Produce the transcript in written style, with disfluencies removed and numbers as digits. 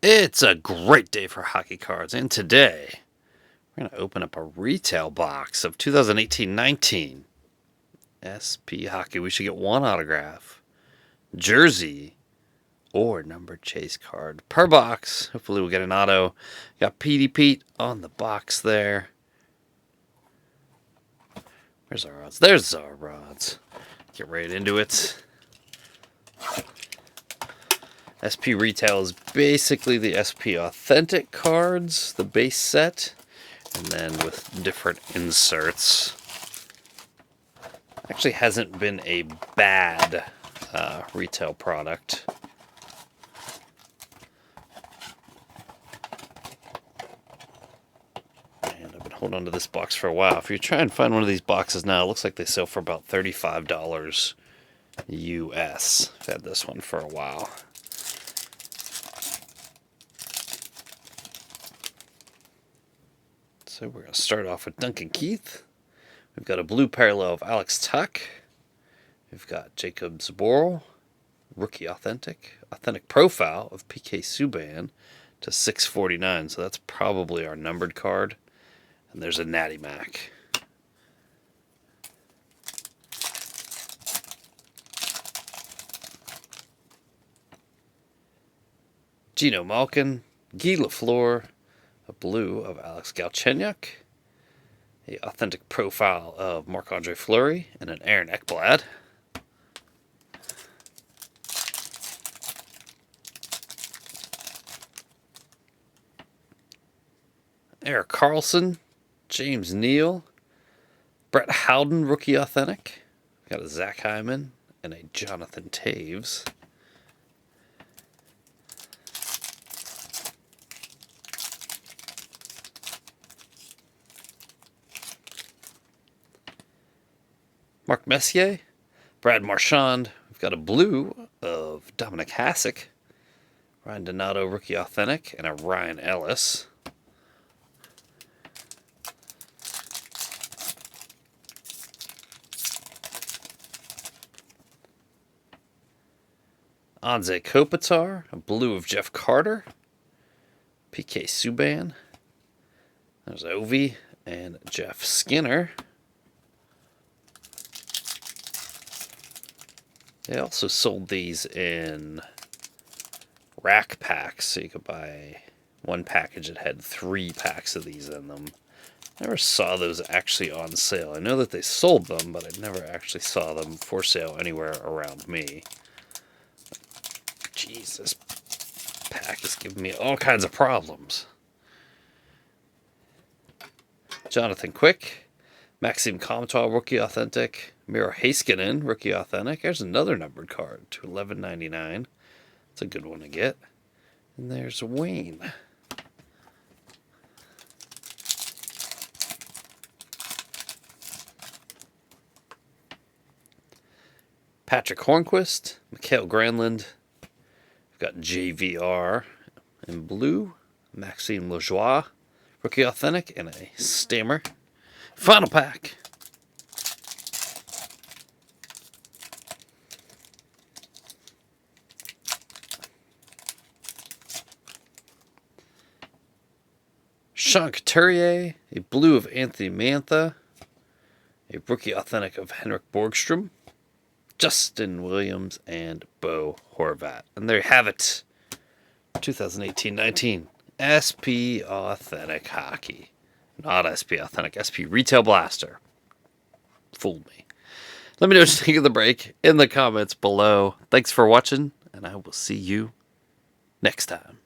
It's a great day for hockey cards, and today we're going to open up a retail box of 2018-19 SP Hockey. We should get one autograph, jersey, or numbered chase card per box. Hopefully we'll get an auto. Got Petey Pete on the box there. Where's our odds? There's our rods. Get right into it. SP Retail is basically the SP Authentic cards, the base set, and then with different inserts. Actually hasn't been a bad retail product. And I've been holding on to this box for a while. If you try and find one of these boxes now, it looks like they sell for about $35 U.S. I've had this one for a while. So we're going to start off with Duncan Keith. We've got a blue parallel of Alex Tuck. We've got Jacob Zboril, rookie authentic profile of PK Subban to 649. So that's probably our numbered card. And there's a Natty Mac. Gino Malkin, Guy Lafleur, a blue of Alex Galchenyuk, a authentic profile of Marc-Andre Fleury, and an Aaron Ekblad. Erik Karlsson, James Neal, Brett Howden, rookie authentic. Got a Zach Hyman and a Jonathan Taves. Mark Messier, Brad Marchand. We've got a blue of Dominic Hasek, Ryan Donato, rookie authentic, and a Ryan Ellis. Anze Kopitar, a blue of Jeff Carter, PK Subban. There's Ovi and Jeff Skinner. They also sold these in rack packs, so you could buy one package that had 3 packs of these in them. Never saw those actually on sale. I know that they sold them, but I never actually saw them for sale anywhere around me. Jeez, this pack is giving me all kinds of problems. Jonathan Quick, Maxime Comtois, rookie authentic. Miro Heiskanen, rookie authentic. There's another numbered card to $11.99. It's a good one to get. And there's Wayne. Patrick Hornquist, Mikael Granlund. We've got JVR in blue. Maxime Lajoie, rookie authentic, and a Stammer. Final pack. Sean Couturier, a blue of Anthony Mantha, a rookie authentic of Henrik Borgstrom, Justin Williams, and Bo Horvat. And there you have it. 2018-19 SP Authentic Hockey. Not SP Authentic, SP Retail Blaster. Fooled me. Let me know what you think of the break in the comments below. Thanks for watching, and I will see you next time.